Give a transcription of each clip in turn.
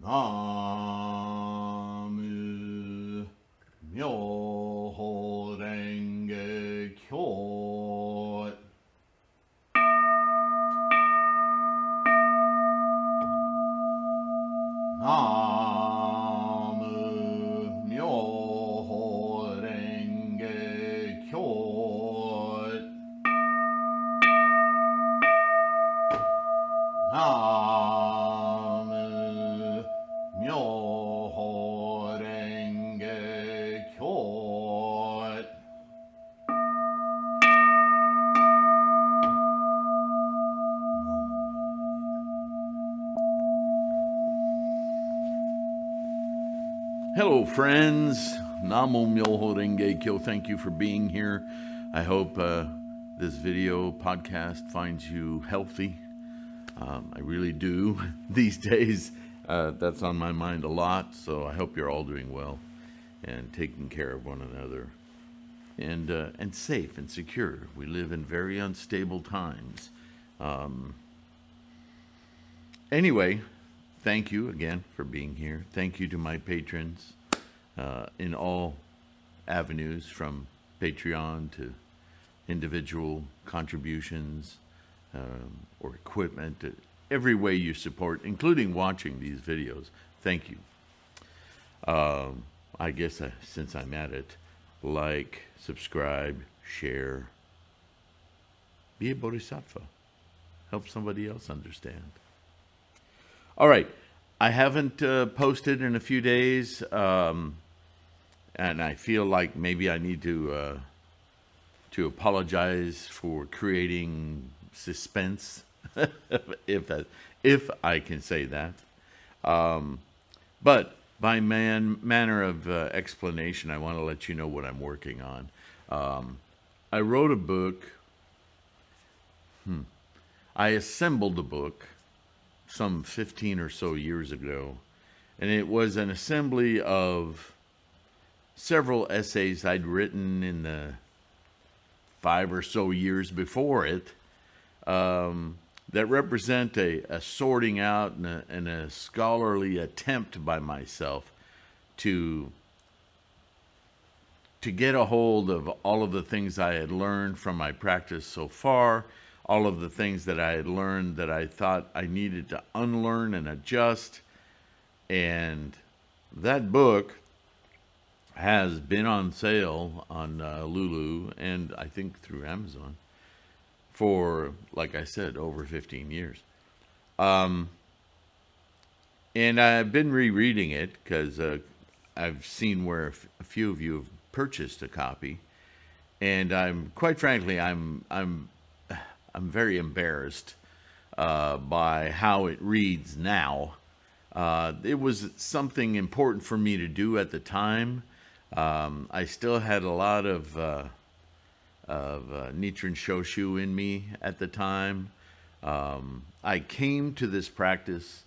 나무 묘호랭개교 나무 묘호랭개교 나무 묘호랭개교 Hello, friends. Namo Myoho Renge Kyo. Thank you for being here. I hope this video podcast finds you healthy. I really do these days. That's on my mind a lot. So I hope you're all doing well and taking care of one another and safe and secure. We live in very unstable times. Anyway, thank you again for being here. Thank you to my patrons in all avenues, from Patreon to individual contributions or equipment, every way you support, including watching these videos. Thank you. I guess since I'm at it, like, subscribe, share, be a bodhisattva. Help somebody else understand. All right, I haven't posted in a few days, and I feel like maybe I need to apologize for creating suspense, if I can say that. But by manner of explanation, I want to let you know what I'm working on. I wrote a book. I assembled a book some 15 or so years ago, and it was an assembly of several essays I'd written in the 5 or so years before it, that represent a sorting out and a scholarly attempt by myself to get a hold of all of the things I had learned from my practice so far, all of the things that I had learned that I thought I needed to unlearn and adjust. And that book has been on sale on Lulu and I think through Amazon for, like I said, over 15 years. And I've been rereading it because I've seen where a few of you have purchased a copy, and I'm quite frankly I'm very embarrassed by how it reads now. It was something important for me to do at the time. I still had a lot of Nichiren Shoshu in me at the time. I came to this practice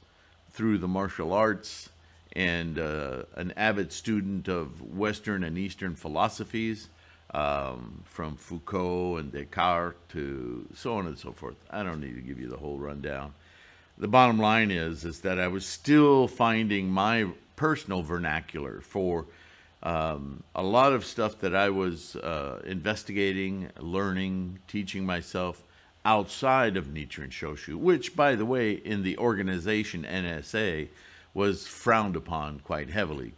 through the martial arts and an avid student of Western and Eastern philosophies, from Foucault and Descartes to so on and so forth. I don't need to give you the whole rundown. The bottom line is that I was still finding my personal vernacular for a lot of stuff that I was investigating, learning, teaching myself outside of Nichiren Shoshu, which, by the way, in the organization NSA was frowned upon quite heavily.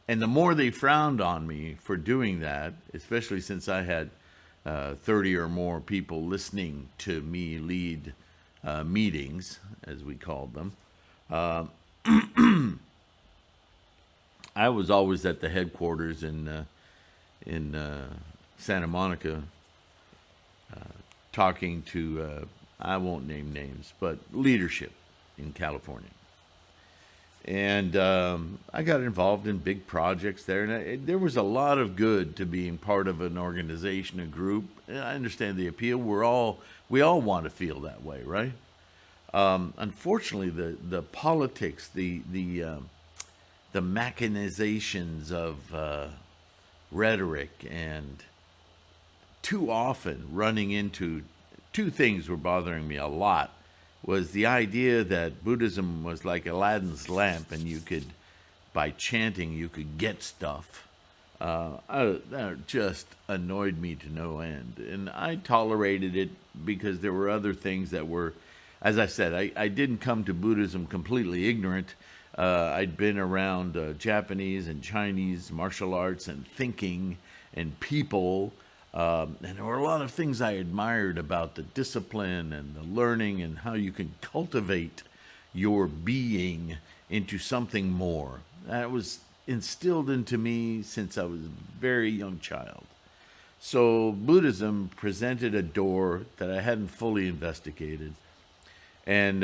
And the more they frowned on me for doing that, especially since I had 30 or more people listening to me lead meetings, as we called them, I was always at the headquarters in Santa Monica, talking to, I won't name names, but leadership in California. And I got involved in big projects there, and there was a lot of good to being part of an organization, a group. And I understand the appeal. We all want to feel that way, right? Unfortunately, the politics, the machinations of rhetoric, and too often running into two things were bothering me a lot was the idea that Buddhism was like Aladdin's lamp, and by chanting, you could get stuff. That just annoyed me to no end. And I tolerated it because there were other things that were, as I said, I didn't come to Buddhism completely ignorant. I'd been around Japanese and Chinese martial arts and thinking and people. And there were a lot of things I admired about the discipline and the learning and how you can cultivate your being into something more. That was instilled into me since I was a very young child. So Buddhism presented a door that I hadn't fully investigated. And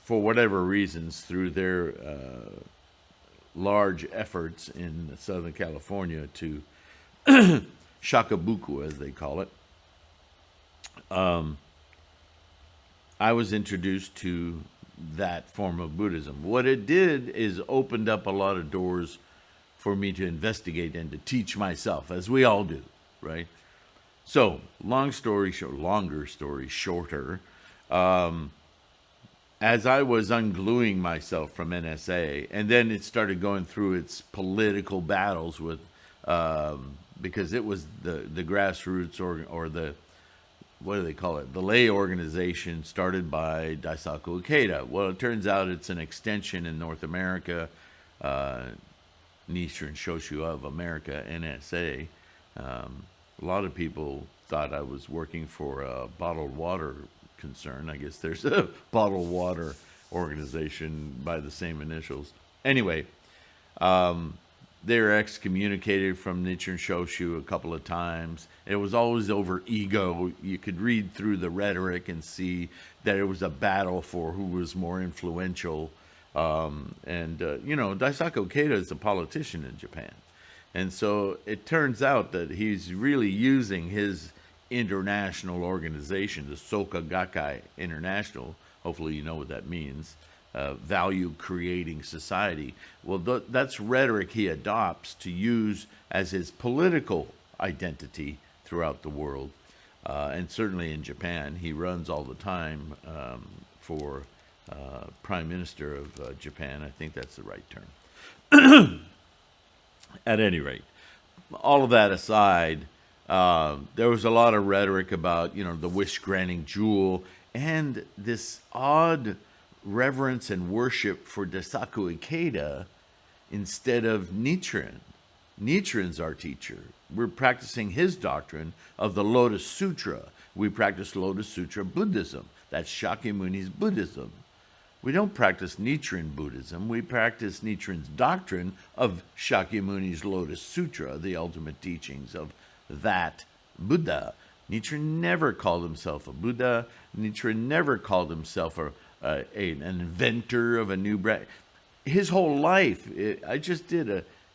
for whatever reasons, through their large efforts in Southern California to Shakabuku, as they call it, I was introduced to that form of Buddhism. What it did is opened up a lot of doors for me to investigate and to teach myself, as we all do, right? So, longer story shorter, as I was ungluing myself from NSA, and then it started going through its political battles with, because it was the grassroots or the, what do they call it? The lay organization started by Daisaku Ikeda. Well, it turns out it's an extension in North America, Nichiren Shoshu of America, NSA. A lot of people thought I was working for a bottled water concern. I guess there's a bottled water organization by the same initials. Anyway, they were excommunicated from Nichiren Shoshu a couple of times. It was always over ego. You could read through the rhetoric and see that it was a battle for who was more influential. Daisaku Ikeda is a politician in Japan. And so it turns out that he's really using his international organization, the Soka Gakkai International. Hopefully you know what that means. Value-creating society. Well, that's rhetoric he adopts to use as his political identity throughout the world, and certainly in Japan. He runs all the time for Prime Minister of Japan. I think that's the right term. At any rate, all of that aside, there was a lot of rhetoric about, the wish-granting jewel and this odd reverence and worship for Daisaku Ikeda instead of Nichiren. Nichiren's our teacher. We're practicing his doctrine of the Lotus Sutra. We practice Lotus Sutra Buddhism. That's Shakyamuni's Buddhism. We don't practice Nichiren Buddhism. We practice Nichiren's doctrine of Shakyamuni's Lotus Sutra, the ultimate teachings of that Buddha. Nichiren never called himself a Buddha. Nichiren never called himself an inventor of a new brand. His whole life, I just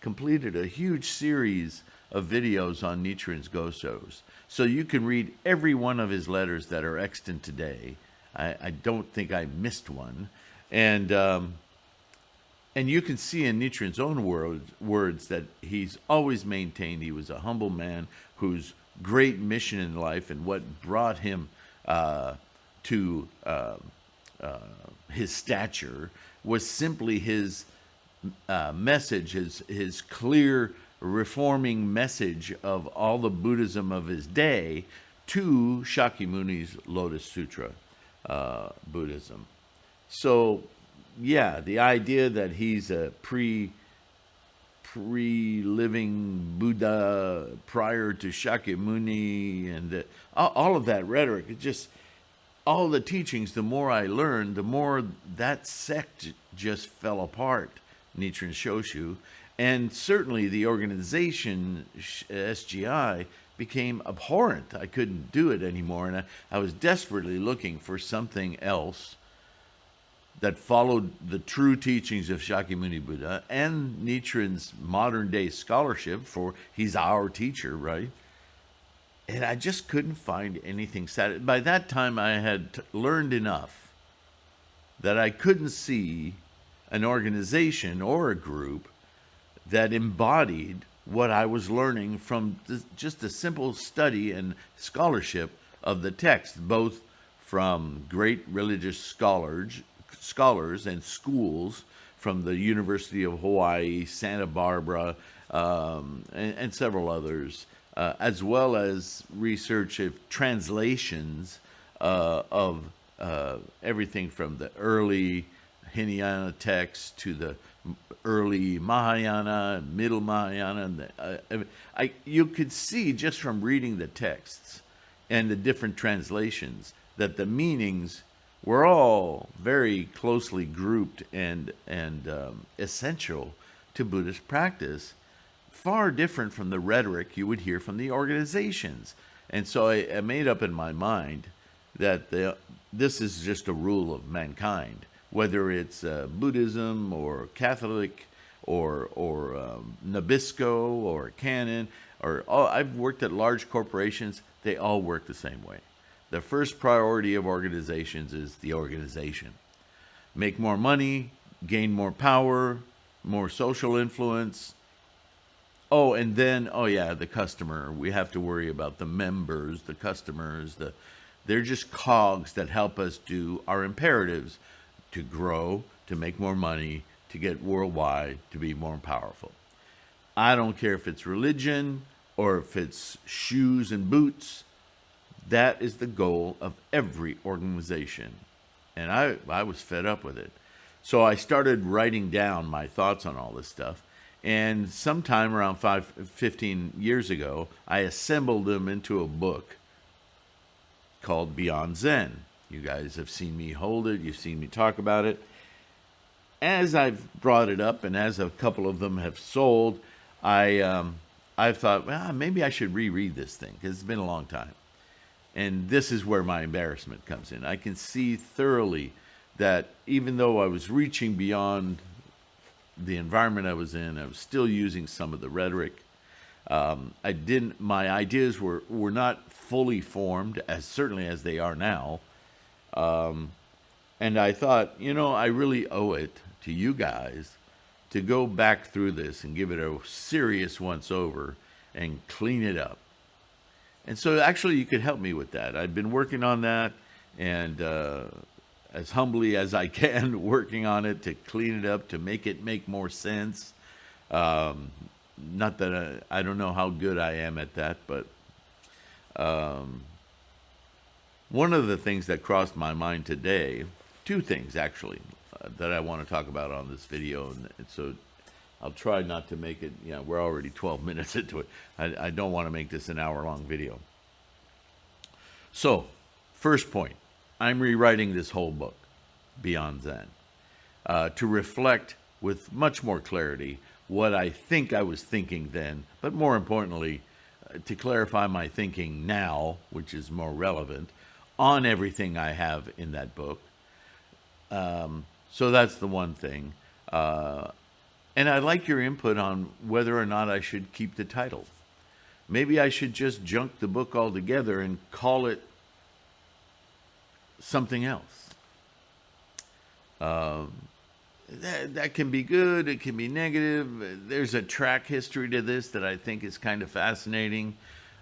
completed a huge series of videos on Nichiren's Goshos. So you can read every one of his letters that are extant today. I don't think I missed one. And you can see in Nichiren's own words that he's always maintained he was a humble man whose great mission in life and what brought him to his stature was simply his message, his clear reforming message of all the Buddhism of his day to Shakyamuni's Lotus Sutra Buddhism. So, yeah, the idea that he's a pre-living Buddha prior to Shakyamuni and all of that rhetoric, it just, all the teachings, the more I learned, the more that sect just fell apart, Nichiren Shoshu. And certainly the organization, SGI, became abhorrent. I couldn't do it anymore, and I was desperately looking for something else that followed the true teachings of Shakyamuni Buddha and Nichiren's modern-day scholarship, for he's our teacher, right? And I just couldn't find anything by that time, I had learned enough that I couldn't see an organization or a group that embodied what I was learning from just a simple study and scholarship of the text, both from great religious scholars and schools from the University of Hawaii, Santa Barbara, and several others, as well as research of translations of everything from the early Hinayana texts to the early Mahayana, middle Mahayana. You could see just from reading the texts and the different translations that the meanings were all very closely grouped and essential to Buddhist practice, far different from the rhetoric you would hear from the organizations. And so I made up in my mind that this is just a rule of mankind, whether it's Buddhism or Catholic or Nabisco or Canon, I've worked at large corporations. They all work the same way. The first priority of organizations is the organization. Make more money, gain more power, more social influence. Oh, and then, the customer. We have to worry about the members, the customers. They're just cogs that help us do our imperatives to grow, to make more money, to get worldwide, to be more powerful. I don't care if it's religion or if it's shoes and boots. That is the goal of every organization. And I was fed up with it. So I started writing down my thoughts on all this stuff. And sometime around 15 years ago, I assembled them into a book called Beyond Zen. You guys have seen me hold it. You've seen me talk about it. As I've brought it up and as a couple of them have sold, I've thought, well, maybe I should reread this thing because it's been a long time. And this is where my embarrassment comes in. I can see thoroughly that even though I was reaching beyond the environment I was in, I was still using some of the rhetoric. My ideas were not fully formed, as certainly as they are now. And I thought, I really owe it to you guys to go back through this and give it a serious once over and clean it up. And so actually you could help me with that. I've been working on that and as humbly as I can, working on it to clean it up, to make it make more sense. Not that I don't know how good I am at that, but one of the things that crossed my mind today, two things actually, that I want to talk about on this video, and so I'll try not to make it, we're already 12 minutes into it. I don't want to make this an hour-long video. So, first point, I'm rewriting this whole book, Beyond Zen, to reflect with much more clarity what I think I was thinking then, but more importantly, to clarify my thinking now, which is more relevant, on everything I have in that book. So that's the one thing. And I'd like your input on whether or not I should keep the title. Maybe I should just junk the book altogether and call it something else. That can be good, it can be negative. There's a track history to this that I think is kind of fascinating.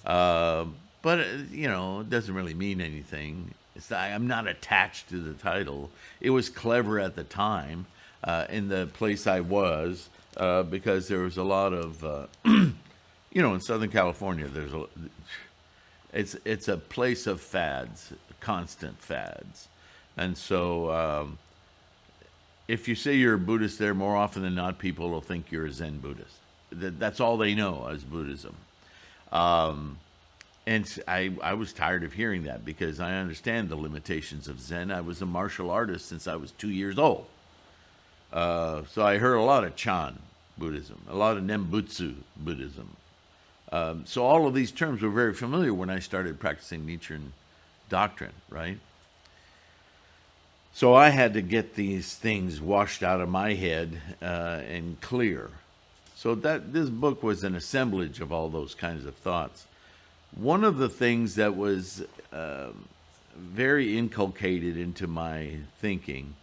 But, it doesn't really mean anything. I'm not attached to the title. It was clever at the time. In the place I was, because there was a lot of, in Southern California, it's a place of fads, constant fads. And so if you say you're a Buddhist there, more often than not, people will think you're a Zen Buddhist. That's all they know as Buddhism. And I was tired of hearing that because I understand the limitations of Zen. I was a martial artist since I was 2 years old. So I heard a lot of Chan Buddhism, a lot of Nembutsu Buddhism. So all of these terms were very familiar when I started practicing Nichiren doctrine, right? So I had to get these things washed out of my head and clear. So this book was an assemblage of all those kinds of thoughts. One of the things that was very inculcated into my thinking,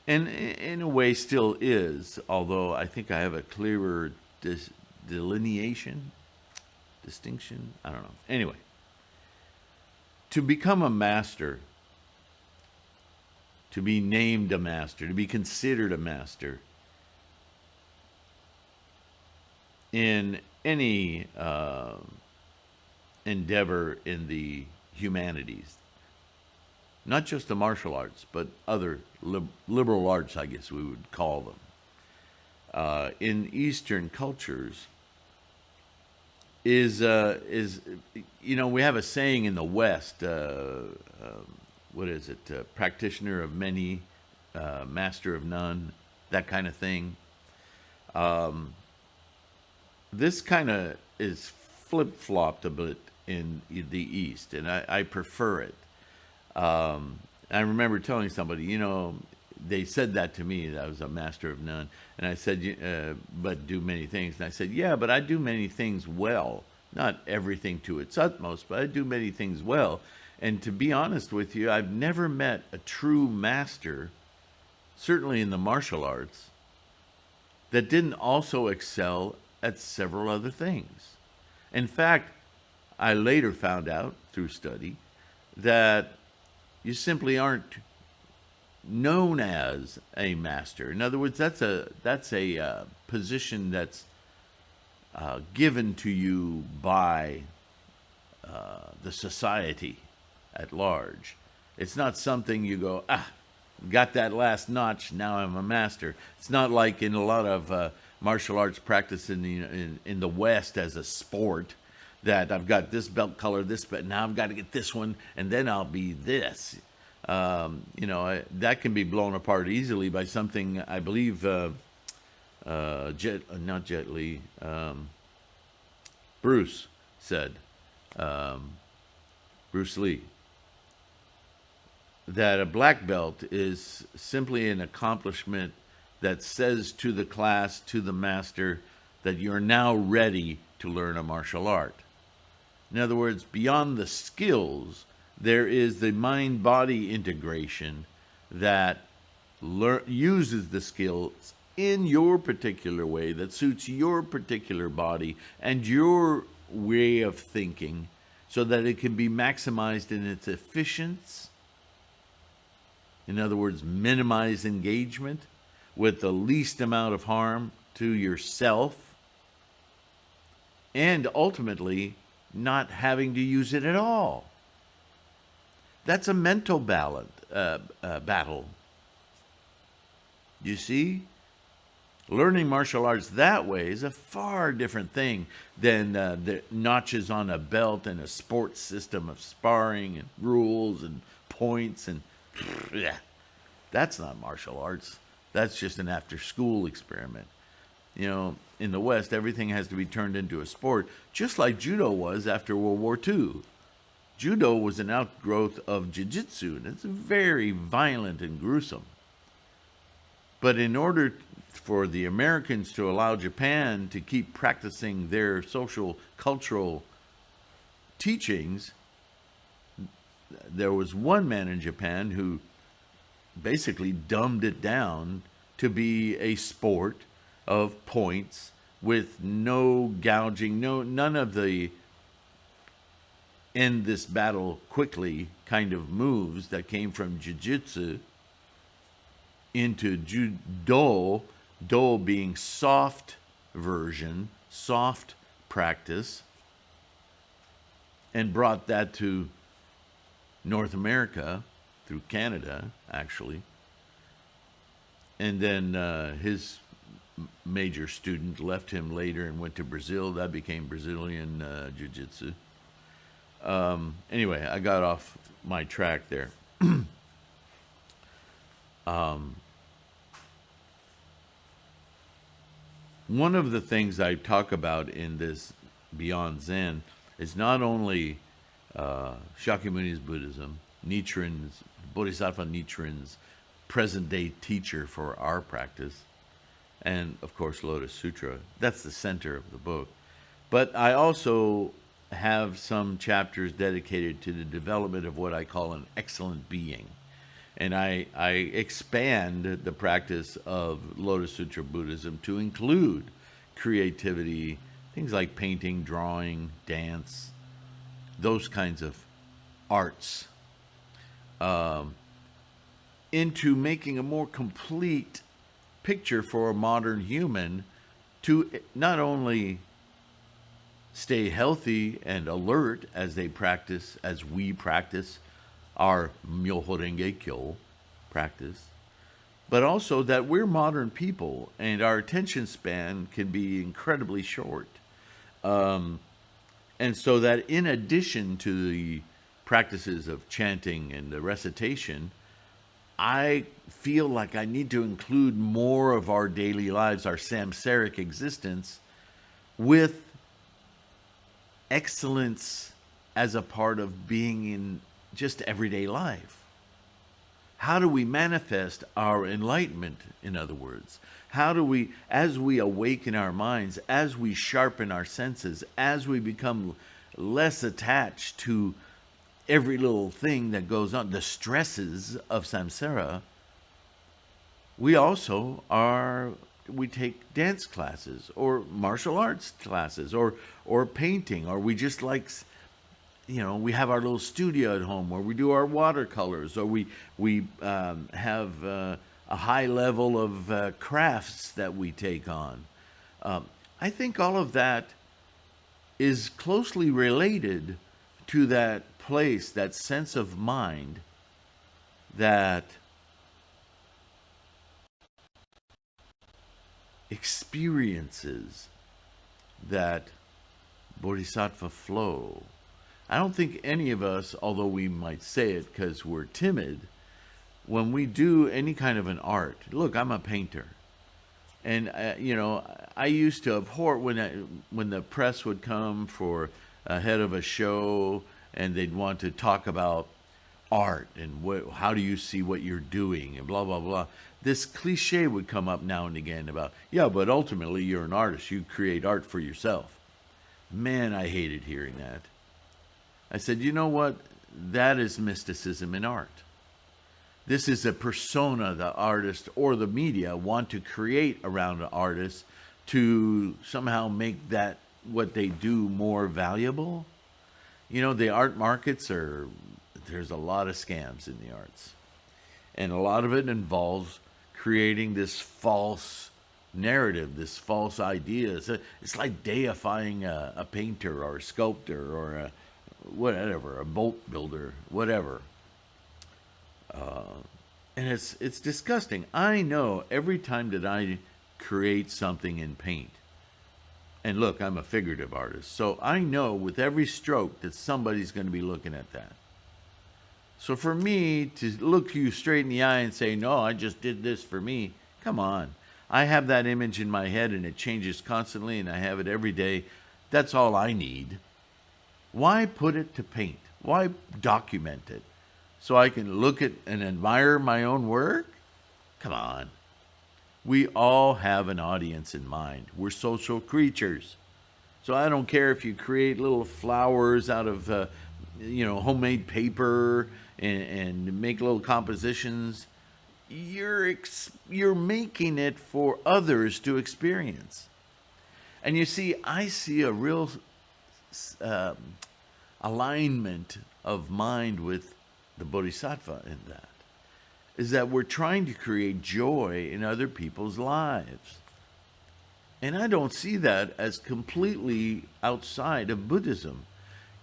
and in a way still is, although I think I have a clearer distinction, I don't know. Anyway, to become a master, to be named a master, to be considered a master in any endeavor in the humanities, not just the martial arts, but other liberal arts, I guess we would call them. In Eastern cultures, is we have a saying in the West. What is it? Practitioner of many, master of none, that kind of thing. This kind of is flip flopped a bit in the East, and I prefer it. I remember telling somebody, they said that to me, that I was a master of none. And I said, but do many things. And I said, yeah, but I do many things well. Not everything to its utmost, but I do many things well. And to be honest with you, I've never met a true master, certainly in the martial arts, that didn't also excel at several other things. In fact, I later found out through study that you simply aren't known as a master. In other words, that's a position that's given to you by the society at large. It's not something you go, got that last notch, now I'm a master. It's not like in a lot of martial arts practice in the West as a sport, that I've got this belt color, this, but now I've got to get this one, and then I'll be this. That can be blown apart easily by something, I believe, not Jet Li, Bruce said, Bruce Lee, that a black belt is simply an accomplishment that says to the class, to the master, that you're now ready to learn a martial art. In other words, beyond the skills, there is the mind-body integration that uses the skills in your particular way that suits your particular body and your way of thinking, so that it can be maximized in its efficiency. In other words, minimize engagement with the least amount of harm to yourself, and ultimately not having to use it at all. That's a mental battle. You see? Learning martial arts that way is a far different thing than the notches on a belt and a sports system of sparring and rules and points and yeah. That's not martial arts. That's just an after-school experiment. In the West, everything has to be turned into a sport, just like judo was after World War II. Judo was an outgrowth of jiu-jitsu, and it's very violent and gruesome. But in order for the Americans to allow Japan to keep practicing their social, cultural teachings, there was one man in Japan who basically dumbed it down to be a sport of points with no gouging, none of the end this battle quickly kind of moves that came from jiu-jitsu into judo, do being soft version, soft practice, and brought that to North America through Canada, actually. And then his major student left him later and went to Brazil. That became Brazilian Jiu-Jitsu. Anyway, I got off my track there. One of the things I talk about in this Beyond Zen is not only Shakyamuni's Buddhism, Nichiren's, Bodhisattva Nichiren's present-day teacher for our practice, and of course Lotus Sutra. That's the center of the book. But I also have some chapters dedicated to the development of what I call an excellent being. And I expand the practice of Lotus Sutra Buddhism to include creativity, things like painting, drawing, dance, those kinds of arts. into making a more complete picture for a modern human to not only stay healthy and alert as they practice, as we practice our Myoho Renge Kyo practice, but also that we're modern people and our attention span can be incredibly short. And so that in addition to the practices of chanting and the recitation, I feel like I need to include more of our daily lives, our samsaric existence, with excellence as a part of being in just everyday life. How do we manifest our enlightenment, in other words? How do we, as we awaken our minds, as we sharpen our senses, as we become less attached to every little thing that goes on, the stresses of samsara, we also we take dance classes or martial arts classes or painting, or we just like, we have our little studio at home where we do our watercolors, or we have a high level of crafts that we take on. I think all of that is closely related to that place, that sense of mind that experiences that bodhisattva flow. I don't think any of us, although we might say it because we're timid, when we do any kind of an art, look, I'm a painter. And, I used to abhor when the press would come for ahead of a show and they'd want to talk about art and how do you see what you're doing and blah, blah, blah. This cliche would come up now and again about, yeah, but ultimately you're an artist. You create art for yourself. Man, I hated hearing that. I said, you know what? That is mysticism in art. This is a persona the artist or the media want to create around an artist to somehow make that what they do more valuable. The art markets there's a lot of scams in the arts. And a lot of it involves creating this false narrative, this false idea. It's like deifying a painter or a sculptor or a boat builder, whatever. And it's disgusting. I know every time that I create something in paint, and look, I'm a figurative artist, so I know with every stroke that somebody's going to be looking at that. So for me to look you straight in the eye and say, no, I just did this for me, come on. I have that image in my head and it changes constantly and I have it every day. That's all I need. Why put it to paint? Why document it? So I can look at and admire my own work? Come on. We all have an audience in mind. We're social creatures. So I don't care if you create little flowers out of, homemade paper and make little compositions. You're making it for others to experience. And you see, I see a real alignment of mind with the bodhisattva in that. Is that we're trying to create joy in other people's lives. And I don't see that as completely outside of Buddhism.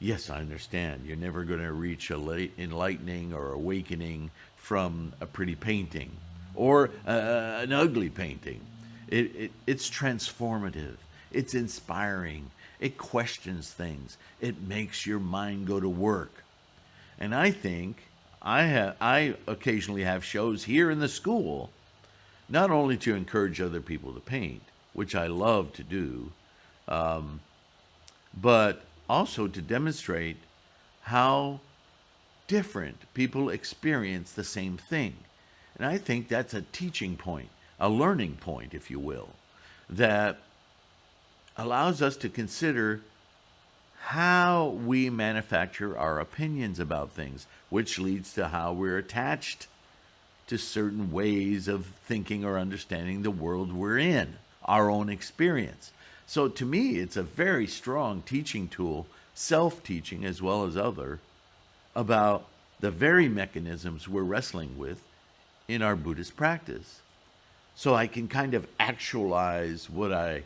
Yes, I understand. You're never going to reach enlightening or awakening from a pretty painting or an ugly painting. It's transformative. It's inspiring. It questions things. It makes your mind go to work. And I think I occasionally have shows here in the school, not only to encourage other people to paint, which I love to do, but also to demonstrate how different people experience the same thing. And I think that's a teaching point, a learning point, if you will, that allows us to consider how we manufacture our opinions about things, which leads to how we're attached to certain ways of thinking or understanding the world we're in, our own experience. So to me, it's a very strong teaching tool, self-teaching as well as other, about the very mechanisms we're wrestling with in our Buddhist practice. So I can kind of actualize the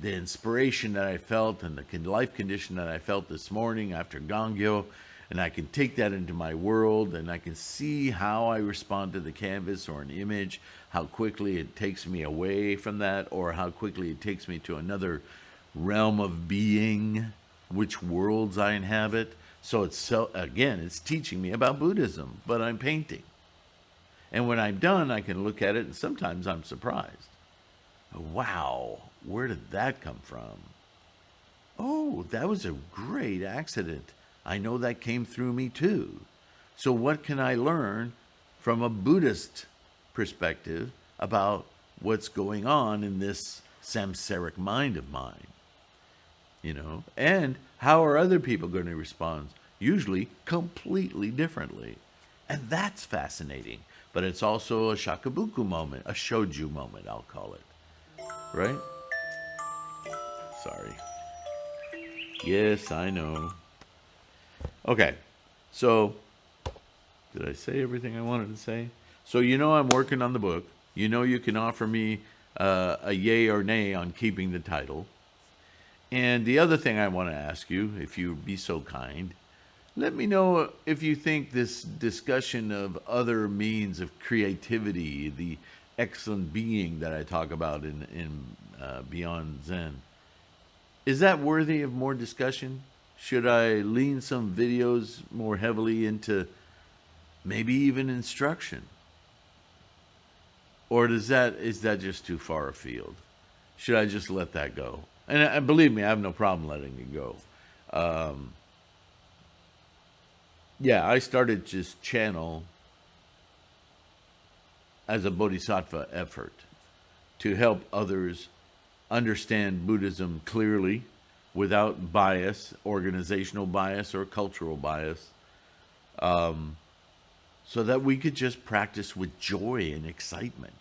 inspiration that I felt and the life condition that I felt this morning after Gangyo, and I can take that into my world, and I can see how I respond to the canvas or an image, how quickly it takes me away from that, or how quickly it takes me to another realm of being, which worlds I inhabit. So it's teaching me about Buddhism, but I'm painting. And when I'm done, I can look at it, and sometimes I'm surprised. Wow, where did that come from? Oh, that was a great accident. I know that came through me too. So what can I learn from a Buddhist perspective about what's going on in this samsaric mind of mine? And how are other people going to respond? Usually completely differently. And that's fascinating. But it's also a shakabuku moment, a shoju moment, I'll call it. Right? Sorry. Yes, I know. Okay. So, did I say everything I wanted to say? So, I'm working on the book. You can offer me a yay or nay on keeping the title. And the other thing I want to ask you, if you'd be so kind, let me know if you think this discussion of other means of creativity, the excellent being that I talk about in Beyond Zen, is that worthy of more discussion? Should I lean some videos more heavily into maybe even instruction? Or is that just too far afield? Should I just let that go? And believe me, I have no problem letting it go. I started just channel as a bodhisattva effort to help others understand Buddhism clearly without bias, organizational bias or cultural bias, so that we could just practice with joy and excitement.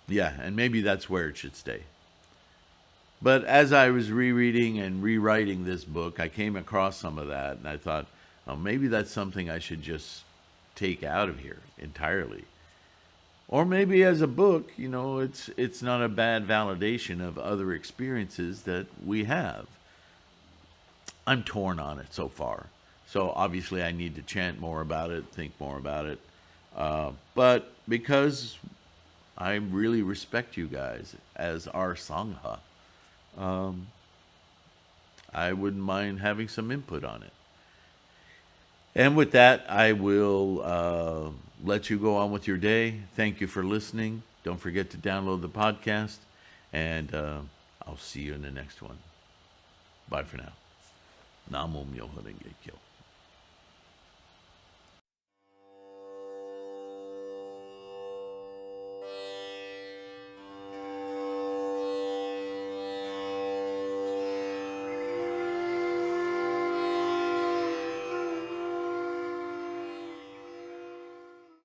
And maybe that's where it should stay. But as I was rereading and rewriting this book, I came across some of that, and I thought, oh, maybe that's something I should just take out of here entirely. Or maybe as a book, it's not a bad validation of other experiences that we have. I'm torn on it so far. So obviously I need to chant more about it, think more about it. But because I really respect you guys as our Sangha, I wouldn't mind having some input on it. And with that, I will let you go on with your day. Thank you for listening. Don't forget to download the podcast, and I'll see you in the next one. Bye for now. Namo Myoho Renge Kyo.